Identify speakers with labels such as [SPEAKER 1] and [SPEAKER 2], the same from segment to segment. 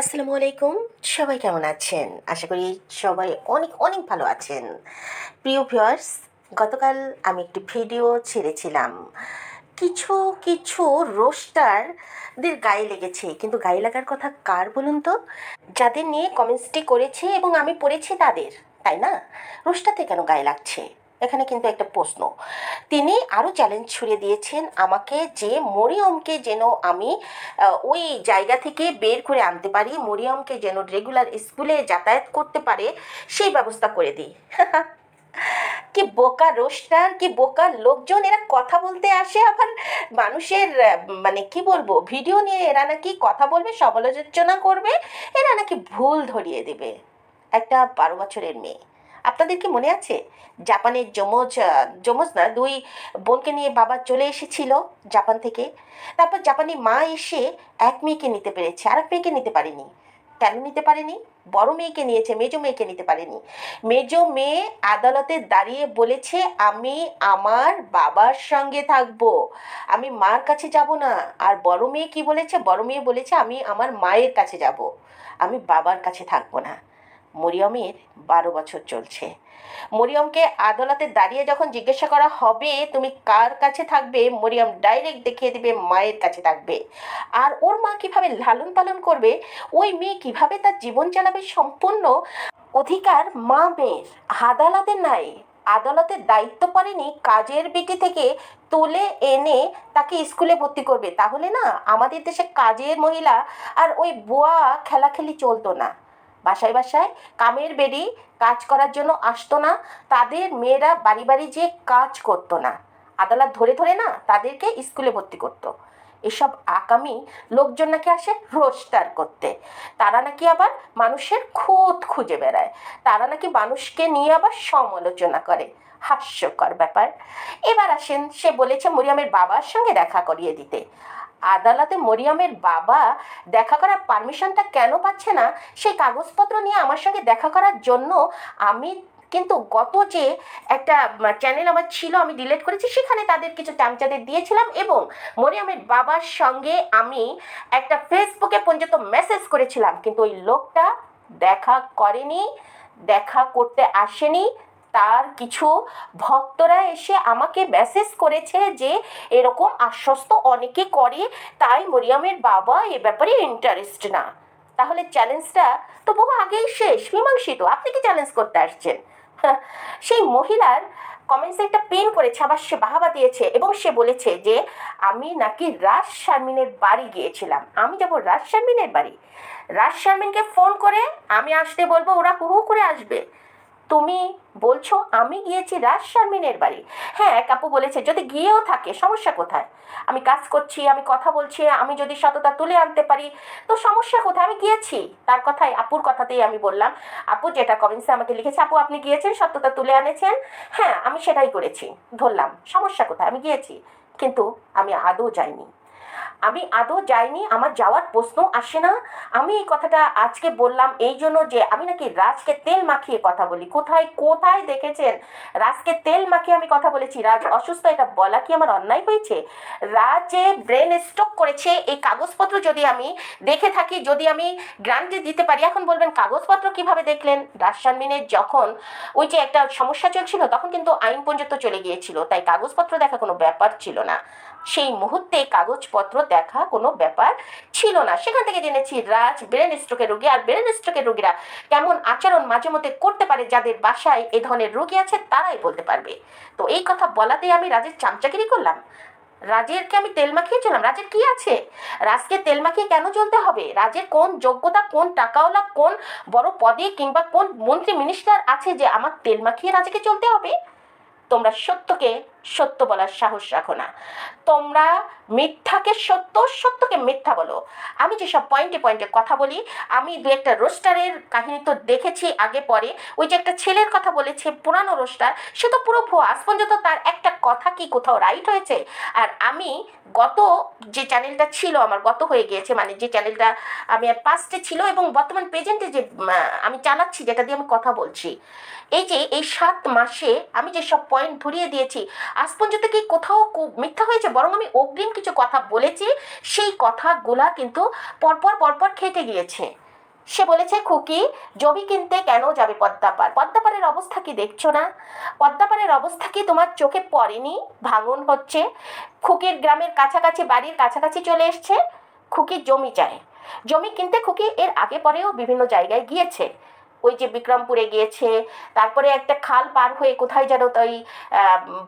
[SPEAKER 1] আসসালামু আলাইকুম। সবাই কেমন আছেন? আশা করি সবাই অনেক অনেক ভালো আছেন। প্রিয় ভিউয়ার্স, গতকাল আমি একটি ভিডিও ছেড়েছিলাম। কিছু কিছু রোস্টারদের গায়ে লেগেছে, কিন্তু গায়ে লাগার কথা কার বলুন তো? যাদের নিয়ে কমেন্টসটি করেছে এবং আমি পড়েছি তাদের, তাই না? রোস্টারতে কেন গায়ে লাগছে? এখানে কিন্তু একটা প্রশ্ন। তিনি আরও চ্যালেঞ্জ ছুড়ে দিয়েছেন আমাকে যে মরিয়মকে যেন আমি ওই জায়গা থেকে বের করে আনতে পারি, মরিয়মকে যেন রেগুলার স্কুলে যাতায়াত করতে পারে সেই ব্যবস্থা করে দিই। কি বোকা রোস্টার, কি বোকা লোকজন! এরা কথা বলতে আসে, আবার মানুষের মানে কি বলবো, ভিডিও নিয়ে এরা নাকি কথা বলবে, সমালোচনা করবে, এরা নাকি ভুল ধরিয়ে দেবে। একটা 12 বছরের মেয়ে, আপনাদের কি মনে আছে জাপানের যমজ যমজ না, দুই বোনকে নিয়ে বাবা চলে এসেছিল জাপান থেকে? তারপর জাপানি মা এসে এক মেয়েকে নিতে পেরেছে, আর এক মেয়েকে নিতে পারেনি। কেন নিতে পারেনি? বড় মেয়েকে নিয়েছে, মেজো মেয়েকে নিতে পারেনি। মেজো মেয়ে আদালতে দাঁড়িয়ে বলেছে আমি আমার বাবার সঙ্গে থাকবো, আমি মার কাছে যাব না। আর বড় মেয়ে কি বলেছে? বড় মেয়ে বলেছে আমি আমার মায়ের কাছে যাব, আমি বাবার কাছে থাকবো না। মরিয়মের 12 বছর চলছে। মরিয়মকে আদালতে দাঁড়িয়ে যখন জিজ্ঞাসা করা হবে তুমি কার কাছে থাকবে, মরিয়ম ডাইরেক্ট দেখিয়ে দেবে মায়ের কাছে থাকবে। আর ওর মা কিভাবে লালন পালন করবে, ওই মেয়ে কিভাবে তার জীবন চালাবে, সম্পূর্ণ অধিকার মা মেয়ের। আদালতে নাই, আদালতের দায়িত্ব পারেনি কাজের বিটি থেকে তুলে এনে তাকে স্কুলে ভর্তি করবে। তাহলে না আমাদের দেশে কাজের মহিলা আর ওই বুয়া খেলাখেলি চলতো না। বাসায় বাসায় কামের বেরি কাজ করার জন্য আসতো না, তাদের মেয়েরা বাড়ি বাড়ি যেয়ে কাজ করতো না, আদালত ধরে ধরে না তাদেরকে স্কুলে ভর্তি করতো। এসব আকামি লোকজন নাকি আসে রোস্টার করতে, তারা নাকি আবার মানুষের খুঁত খুঁজে বেড়ায়, তারা নাকি মানুষকে নিয়ে আবার সমালোচনা করে। হাস্যকর ব্যাপার। এবার আসেন, সে বলেছে মরিয়মের বাবার সঙ্গে দেখা করিয়ে দিতে। আদালতে মরিয়মের বাবা দেখা করার পারমিশনটা কেন পাচ্ছে না, সেই কাগজপত্র নিয়ে আমার সঙ্গে দেখা করার জন্য আমি কিন্তু গত যে একটা চ্যানেল আমার ছিল, আমি ডিলিট করেছি, সেখানে তাদের কিছু চামচাদের দিয়েছিলাম এবং মরিয়মের বাবার সঙ্গে আমি একটা ফেসবুকে পর্যন্ত মেসেজ করেছিলাম, কিন্তু ওই লোকটা দেখা করেনি, দেখা করতে আসেনি। তার কিছু ভক্তরা এসে আমাকে মেসেজ করেছে যে এরকম আশ্বস্ত অনেকে করে, তাই মরিয়মের বাবা এ ব্যাপারে ইন্টারেস্ট না। তাহলে চ্যালেঞ্জটা তো বহু আগেই শেষ, মীমাংসিত। আপনি কি চ্যালেঞ্জ করতে আসছেন? সেই মহিলার কমেন্টসে একটা পেন করেছে, আবার সে বাহাবা দিয়েছে এবং সে বলেছে যে আমি নাকি রাজ শারমিনের বাড়ি গিয়েছিলাম। আমি যাব রাজ শারমিনের বাড়ি? রাজ শারমিনকে ফোন করে আমি আসতে বলবো, ওরা হু হু করে আসবে? তুমি বলছো আমি গিয়েছি রাজ শারমিনের বাড়ি? হ্যাঁ, এক আপু বলেছে যদি গিয়েও থাকে সমস্যা কোথায়? আমি কাজ করছি, আমি কথা বলছি, আমি যদি সততা তুলে আনতে পারি তো সমস্যা কোথায়? আমি গিয়েছি, তার কথাই, আপুর কথাতেই আমি বললাম। আপু যেটা কমেন্টসে আমাকে লিখেছে, আপু আপনি গিয়েছেন, সত্যতা তুলে আনেছেন। হ্যাঁ, আমি সেটাই করেছি, ধরলাম, সমস্যা কোথায়? আমি গিয়েছি, কিন্তু আমি আদৌ যাইনি। আমি আদৌ যাইনি, আমার যাওয়ার প্রশ্ন আসে না। আমি এই কথাটা আজকে বললাম এই জন্য যে আমি নাকি রাজকে তেল মাখিয়ে কথা বলি। কোথায় কোথায় দেখেছেন রাজকে তেল মাখিয়ে আমি কথা বলেছি? রাজ অসুস্থ এটা বলা কি আমার অন্যায় হয়েছে? রাজ যে ব্রেন স্ট্রোক করেছে এই কাগজপত্র যদি আমি দেখে থাকি, যদি আমি গ্রান্টে দিতে পারি, এখন বলবেন কাগজপত্র কিভাবে দেখলেন? রাজ শারমিনের যখন ওই যে একটা সমস্যা চলছিল তখন কিন্তু আইন পর্যন্ত চলে গিয়েছিল, তাই কাগজপত্র দেখা কোনো ব্যাপার ছিল না। সেই মুহূর্তে কাগজপত্র দেখা কোনো ব্যাপার ছিল না। সেখান থেকে জেনেছি রাজ ব্রেন স্ট্রোকের রোগী, আর ব্রেন স্ট্রোকের রোগীরা কেমন আচরণ মাঝে মধ্যে করতে পারে, যাদের বাসায় এ ধরনের রোগী আছে তারাই বলতে পারবে। তো এই কথা বলাতেই আমি রাজের চামচাগিরি করলাম? রাজেরকে আমি তেল মাখিয়েছিলাম? রাজের কি আছে? রাজকে তেল মাখিয়ে কেন চলতে হবে? রাজের কোন যোগ্যতা, কোন টাকাওয়ালা, কোন বড় পদে কিংবা কোন মন্ত্রী মিনিস্টার আছে যে আমার তেল মাখিয়ে রাজকে চলতে হবে? তোমরা সত্যকে সত্য বলার সাহস রাখো না, তোমরা মিথ্যাকে সত্য, সত্যকে মিথ্যা বলো। আমি যেসব পয়েন্টে পয়েন্টে কথা বলি, আমি দু একটা রোস্টারের কাহিনী তো দেখেছি আগে পরে। ওই যে একটা ছেলের কথা বলেছে পুরানো রোস্টার, সে তো পুরো ভুয়া, আজ পর্যন্ত তার একটা কথা কি কোথাও রাইট হয়েছে? আর আমি গত যে চ্যানেলটা ছিল আমার, গত হয়ে গিয়েছে মানে যে চ্যানেলটা আমি পাস্টে ছিল এবং বর্তমান প্রেজেন্টে যে আমি চালাচ্ছি, যেটা দিয়ে আমি কথা বলছি, এই যে এই 7 মাসে আমি যেসব পয়েন্ট ধরিয়ে দিয়েছি, আজ পর্যন্ত কি কোথাও মিথ্যা হয়েছে? বরং আমি অগ্রিম কিছু কথা বলেছি, সেই কথাগুলা কিন্তু পরপর পরপর খেটে গিয়েছে। সে বলেছে খুকি জমি কিনতে কেন যাবে পদ্মাপাড়? পদ্মাপাড়ের অবস্থা কি দেখছো না? পদ্মাপাড়ের অবস্থা কি তোমার চোখে পড়েনি? ভাঙন হচ্ছে, খুকির গ্রামের কাছাকাছি, বাড়ির কাছাকাছি চলে এসছে, খুকির জমি চায়। জমি কিনতে খুকি এর আগে পরেও বিভিন্ন জায়গায় গিয়েছে, ওই যে বিক্রমপুরে গিয়েছে, তারপরে একটা খাল পার হয়ে কোথায় যেন ওই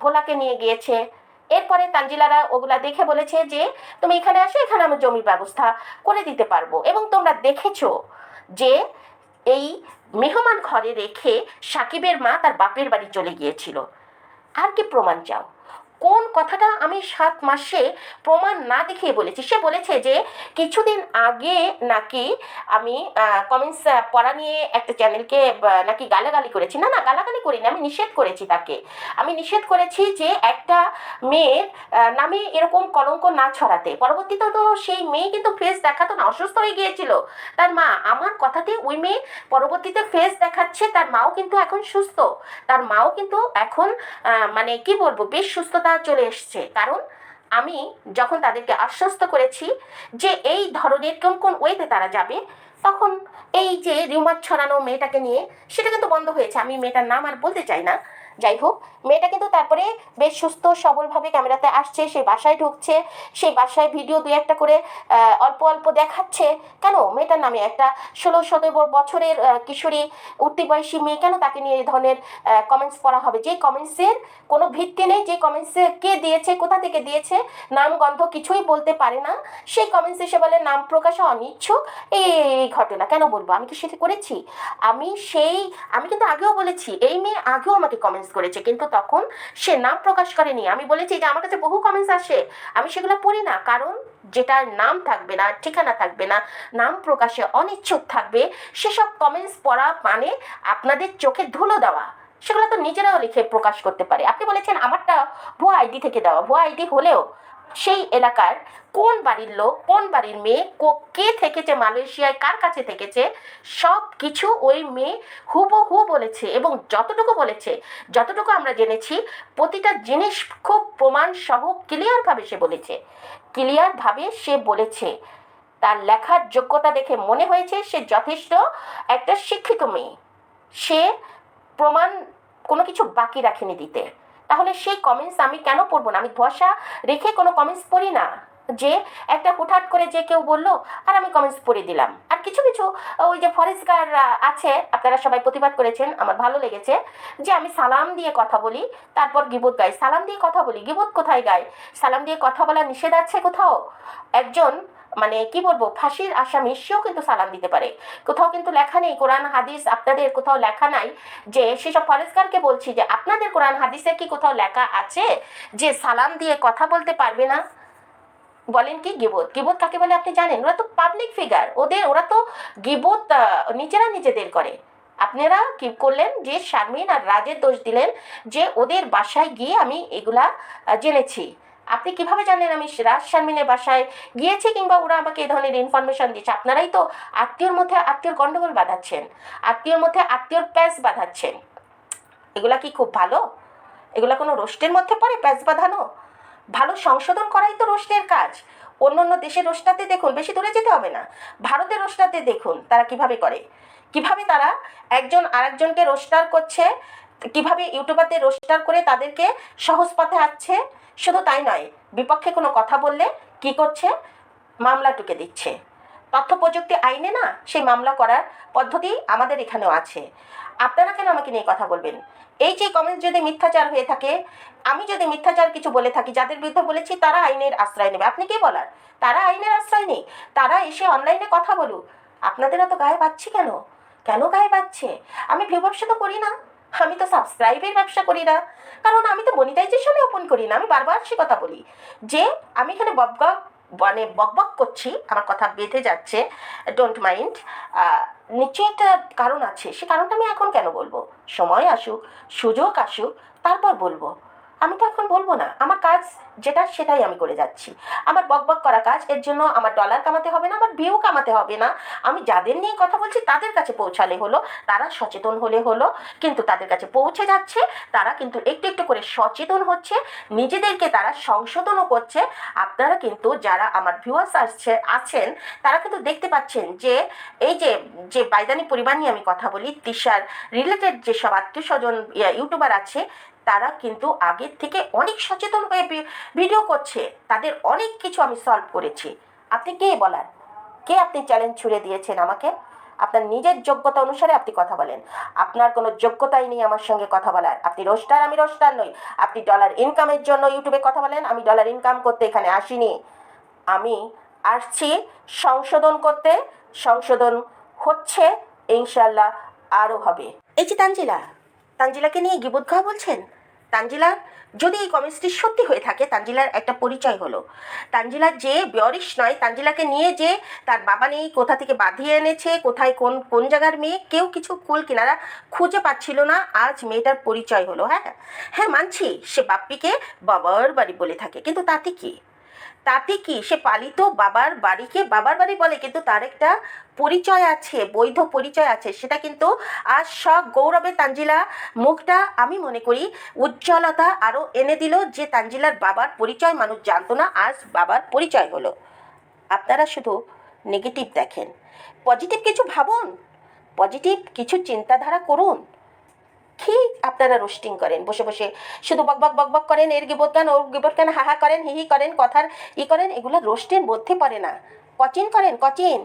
[SPEAKER 1] ভোলাকে নিয়ে গিয়েছে। এরপরে তানজিলারা ওগুলা দেখে বলেছে যে তুমি এখানে আসো, এখানে আমি জমির ব্যবস্থা করে দিতে পারবো। এবং তোমরা দেখেছো যে এই মেহমান ঘরে রেখে সাকিবের মা তার বাপের বাড়ি চলে গিয়েছিল। আর কি প্রমাণ চাও? কোন কথাটা আমি 7 মাসে প্রমাণ না দেখিয়ে বলেছি? সে বলেছে যে কিছুদিন আগে নাকি আমি কমেন্টস পড়া নিয়ে একটা চ্যানেলকে নাকি গালাগালি করেছি। না না, গালাগালি করিনি, আমি নিষেধ করেছি তাকে। আমি নিষেধ করেছি যে একটা মেয়ের নামে এরকম কলঙ্ক না ছড়াতে। পরবর্তীতে তো সেই মেয়ে কিন্তু ফেস দেখাতো না, অসুস্থ হয়ে গিয়েছিল তার মা। আমার কথাতে ওই মেয়ে পরবর্তীতে ফেস দেখাচ্ছে, তার মাও কিন্তু এখন সুস্থ, তার মাও কিন্তু এখন মানে কি বলবো, বেশ সুস্থতা চলে এসছে। কারণ আমি যখন তাদেরকে আশ্বস্ত করেছি যে এই ধরনের কোন কোন ওয়েতে তারা যাবে, তখন এই যে রিউমার ছড়ানো মেয়েটাকে নিয়ে সেটা কিন্তু বন্ধ হয়েছে। আমি মেয়েটার নাম আর বলতে চাই না, যাই হোক, মেয়েটা কিন্তু তারপরে বেশ সুস্থ সবলভাবে ক্যামেরাতে আসছে, সেই বাসায় ঢুকছে, সেই বাসায় ভিডিও দু একটা করে অল্প অল্প দেখাচ্ছে। কেন মেয়েটার নামে একটা 16-17 বছরের কিশোরী উঠতি বয়সী মেয়ে, কেন তাকে নিয়ে এই ধরনের কমেন্টস পড়া হবে? যে কমেন্টসের কোনো ভিত্তি নেই, যে কমেন্টসে কে দিয়েছে, কোথা থেকে দিয়েছে, নাম গন্ধ কিছুই বলতে পারে না, সেই কমেন্টস এসে বলে নাম প্রকাশে অনিচ্ছুক। এই ঘটনা কেন বলবো? আমি কি সেটা করেছি? আমি কিন্তু আগেও বলেছি, এই মেয়ে আগেও আমাকে কমেন্টস করেছে, কিন্তু তখন সে নাম প্রকাশ করেনি। আমি বলেছি যে আমার কাছে বহু কমেন্টস আসে, আমি সেগুলো পড়ি না, কারণ যেটার নাম থাকবে না, ঠিকানা থাকবে না, নাম প্রকাশে অনিচ্ছুক থাকবে, সেসব কমেন্টস পড়া মানে আপনাদের চোখে ধুলো দেওয়া। সেগুলো তো নিজেরাও লিখে প্রকাশ করতে পারে। আপনি বলেছেন আমারটা ভুয়া আইডি থেকে দেওয়া, ভুয়া আইডি হলেও সেই এলাকার কোন বাড়ির লোক, কোন বাড়ির মেয়ে, কে থেকেছে মালয়েশিয়ায়, কার কাছে থেকেছে, সব কিছু ওই মেয়ে হুবহু বলেছে। এবং যতটুকু বলেছে, যতটুকু আমরা জেনেছি, প্রতিটা জিনিস খুব প্রমাণ সহ ক্লিয়ারভাবে সে বলেছে, ক্লিয়ারভাবে সে বলেছে। তার লেখার যোগ্যতা দেখে মনে হয়েছে সে যথেষ্ট একটা শিক্ষিত মেয়ে। সে প্রমাণ কোনো কিছু বাকি রাখেনি দিতে। তাহলে সেই কমেন্টস আমি কেন পড়বো না? আমি ভরসা রেখে কোনো কমেন্টস পড়ি না, যে একটা হুটহাট করে যে কেউ বললো আর আমি কমেন্টস পড়ে দিলাম। আর কিছু কিছু ওই যে ফরেস্টগার আছে, আপনারা সবাই প্রতিবাদ করেছেন, আমার ভালো লেগেছে যে আমি সালাম দিয়ে কথা বলি, তারপর গিবত গাই। সালাম দিয়ে কথা বলি, গিবত কোথায় গাই? সালাম দিয়ে কথা বলা নিষেধ আছে কোথাও? একজন মানে কি বলবো, ফাঁসির আসামি, সেও কিন্তু সালাম দিতে পারে। কোথাও কিন্তু লেখা নেই, কোরআন হাদিস আপনাদের কোথাও লেখা নাই যে, সেসব ফরেস্টগারকে বলছি যে আপনাদের কোরআন হাদিসে কি কোথাও লেখা আছে যে সালাম দিয়ে কথা বলতে পারবে না? বলেন কি গিবত? গিবত কাকে বলে আপনি জানেন? ওরা তো পাবলিক ফিগার, ওরা তো গিবত নিজেরা নিজেদের করে। আপনারা কি করলেন যে শারমিন আর রাজের দোষ দিলেন যে ওদের বাসায় গিয়ে আমি এগুলা জেনেছি। আপনি কিভাবে জানেন আমি রাজ শারমিনের বাসায় গিয়েছি, কিংবা ওরা আমাকে এই ধরনের ইনফরমেশন দিচ্ছে? আপনারাই তো আত্মীয়র মধ্যে আত্মীয়র গন্ডগোল বাঁধাচ্ছেন, আত্মীয়র মধ্যে আত্মীয়র প্যাচ বাঁধাচ্ছেন। এগুলা কি খুব ভালো? এগুলা কোনো রোস্টের মধ্যে পড়ে প্যাচ বাঁধানো? ভালো সংশোধন করাই তো রোস্টের কাজ। অন্য অন্য দেশের রোস্টারতে দেখুন, বেশি দূরে যেতে হবে না, ভারতের রোস্টারতে দেখুন তারা কিভাবে করে, কিভাবে তারা একজন আরেকজনকে রোস্টার করছে, কিভাবে ইউটিউবারদের রোস্টার করে তাদেরকে সহজ পথে আসছে। শুধু তাই নয়, বিপক্ষে কোনো কথা বললে কি করছে? মামলা টুকে দিচ্ছে। তথ্য প্রযুক্তি আইনে না সেই মামলা করার পদ্ধতি আমাদের এখানেও আছে। আপনারা কেন আমাকে নিয়ে কথা বলবেন? এই যে কমেন্ট যদি মিথ্যাচার হয়ে থাকে, আমি যদি মিথ্যাচার কিছু বলে থাকি, যাদের বিরুদ্ধে বলেছি তারা আইনের আশ্রয় নেবে। আপনি কি বলার? তারা আইনের আশ্রয় নেই, তারা এসে অনলাইনে কথা বলুক। আপনাদের এত গায়ে বাজছে কেন? কেন গায়ে বাজছে? আমি ভিউ ব্যবসা তো করি না, আমি তো সাবস্ক্রাইবের ব্যবসা করি না, কারণ আমি তো মনিটাইজেশনে ওপেন করি না। আমি বারবার সে কথা বলি যে আমি এখানে বকবক করছি, আমার কথা বেঁধে যাচ্ছে, ডোন্ট মাইন্ড। নিশ্চয়ই একটা কারণ আছে, সে কারণটা আমি এখন কেন বলবো? সময় আসুক, সুযোগ আসুক, তারপর বলবো। আমি তো এখন বলবো না, আমার কাজ যেটা সেটাই আমি করে যাচ্ছি। আমার বকবক করা কাজ, এর জন্য আমার ডলার কামাতে হবে না, আমার ভিউ কামাতে হবে না। আমি যাদের নিয়ে কথা বলছি তাদের কাছে পৌঁছালে হলো, তারা সচেতন হলে হলো। কিন্তু তাদের কাছে পৌঁছে যাচ্ছে, তারা কিন্তু একটু একটু করে সচেতন হচ্ছে, নিজেদেরকে তারা সংশোধনও করছে। আপনারা কিন্তু যারা আমার ভিউয়ার্স আছেন তারা কিন্তু দেখতে পাচ্ছেন যে এই যে যে বাইদানি পরিবার নিয়ে আমি কথা বলি, তিশার রিলেটেড যেসব আত্মীয় স্বজন ইউটিউবার আছে, তারা কিন্তু আগের থেকে অনেক সচেতন হয়ে ভিডিও করছে, তাদের অনেক কিছু আমি সলভ করেছি। আপনি কে বলার? কে আপনি চ্যালেঞ্জ ছুড়ে দিয়েছেন আমাকে? আপনার নিজের যোগ্যতা অনুসারে আপনি কথা বলেন। আপনার কোনো যোগ্যতাই নেই আমার সঙ্গে কথা বলার। আপনি রোস্টার, আমি রোস্টার নই। আপনি ডলার ইনকামের জন্য ইউটিউবে কথা বলেন, আমি ডলার ইনকাম করতে এখানে আসিনি। আমি আসছি সংশোধন করতে। সংশোধন হচ্ছে, ইনশাল্লাহ আরও হবে। এই যে তানজিলাকে নিয়ে গিবত খাওয়া বলছেন, তানজিলার যদি এই কমেন্টসটি সত্যি হয়ে থাকে, তানজিলার একটা পরিচয় হলো। তানজিলার যে বেয়ারিশ নয়, তানজিলাকে নিয়ে যে তার বাবা নেই, কোথা থেকে বাঁধিয়ে এনেছে, কোথায় কোন কোন জায়গার মেয়ে, কেউ কিছু কুল কিনারা খুঁজে পাচ্ছিল না, আজ মেয়েটার পরিচয় হলো। হ্যাঁ হ্যাঁ, মানছি সে বাপ্পিকে বাবার বাড়ি বলে থাকে, কিন্তু তাতে কি? তাতে কি? সে পালিত বাবার বাড়িকে বাবার বাড়ি বলে, কিন্তু তার একটা পরিচয় আছে, বৈধ পরিচয় আছে। সেটা কিন্তু আজ সব গৌরবে তানজিলা মুখটা আমি মনে করি উজ্জ্বলতা আরও এনে দিল, যে তানজিলার বাবার পরিচয় মানুষ জানতো না, আজ বাবার পরিচয় হলো। আপনারা শুধু নেগেটিভ দেখেন, পজিটিভ কিছু ভাবুন, পজিটিভ কিছু চিন্তাধারা করুন। কি আপনারা রোস্টিং করেন বসে বসে, শুধু বকবক বকবক করেন, এর গিবত গান ওর গিবত গান, হাহা করেন, হিহি করেন, কথার করেন, এগুলো রোস্টের মধ্যে পড়ে না। কচিন করেন, কচিন।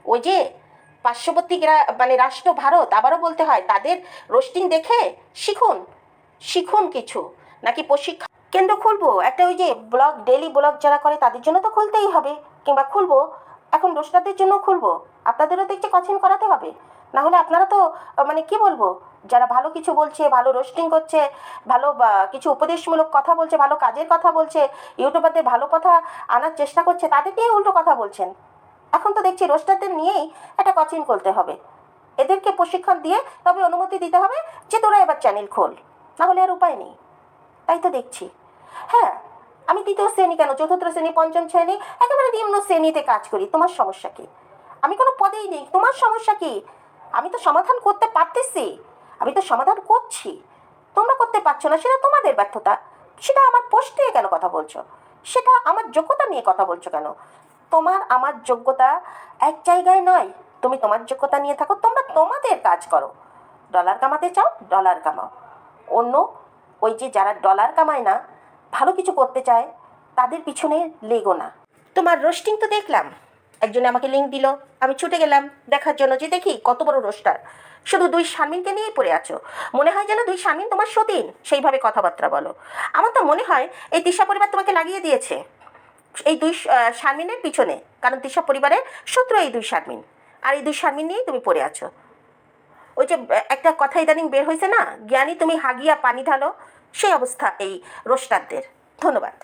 [SPEAKER 1] ওই যে পার্শ্ববর্তী মানে রাষ্ট্র ভারত, আবারও বলতে হয়, তাদের রোস্টিং দেখে শিখুন, শিখুন কিছু। নাকি প্রশিক্ষণ কেন্দ্র খুলবো একটা, ওই যে ব্লগ, ডেলি ব্লগ যারা করে তাদের জন্য তো খুলতেই হবে, কিংবা খুলবো এখন রোস্টারদের জন্য খুলবো। আপনাদেরও দেখছে কচিন করাতে হবে, না হলে আপনারা তো মানে কি বলবো, যারা ভালো কিছু বলছে, ভালো রোস্টিং করছে, ভালো কিছু উপদেশমূলক কথা বলছে, ভালো কাজের কথা বলছে, ইউটিউবারদের ভালো কথা আনার চেষ্টা করছে, তাদের নিয়ে উল্টো কথা বলছেন। এখন তো দেখছি রোস্টারদের নিয়েই একটা কচিন করতে হবে, এদেরকে প্রশিক্ষণ দিয়ে তবে অনুমতি দিতে হবে যে তোরা এবার চ্যানেল খোল, না হলে আর উপায় নেই। তাই তো দেখছি। হ্যাঁ, আমি তৃতীয় শ্রেণী কেন, চতুর্থ শ্রেণী, পঞ্চম শ্রেণী, একেবারে নিম্ন শ্রেণীতে কাজ করি, তোমার সমস্যা কি? আমি কোনো পদেই নেই, তোমার সমস্যা কি? আমি তো সমাধান করতে পারতেছি, আমি তো সমাধান করছি, তোমরা করতে পারছো না, সেটা তোমাদের ব্যর্থতা। সেটা আমার পোস্ট নিয়ে কেন কথা বলছো? সেটা আমার যোগ্যতা নিয়ে কথা বলছো কেন? তোমার আমার যোগ্যতা এক জায়গায় নয়, তুমি তোমার যোগ্যতা নিয়ে থাকো, তোমরা তোমাদের কাজ করো। ডলার কামাতে চাও, ডলার কামাও। অন্য ওই যে যারা ডলার কামায় না, ভালো কিছু করতে চায়, তাদের পিছনে লেগো না। তোমার রোস্টিং তো দেখলাম, একজনে আমাকে লিঙ্ক দিল, আমি ছুটে গেলাম দেখার জন্য, যে দেখি কত বড় রোস্টার। শুধু দুই শারমিনকে নিয়েই পড়ে আছো, মনে হয় যেন দুই শারমিন তোমার সতীন, সেইভাবে কথাবার্তা বলো। আমার তো মনে হয় এই তিশা পরিবার তোমাকে লাগিয়ে দিয়েছে এই দুই শারমিনের পিছনে, কারণ তিশা পরিবারের শত্রু এই দুই শারমিন, আর এই দুই শারমিন নিয়েই তুমি পড়ে আছো। ওই যে একটা কথা ইদানিং বের হয়েছে না, জ্ঞানী তুমি হাগিয়া পানি ঢালো, সেই অবস্থা এই রোস্টারদের। ধন্যবাদ।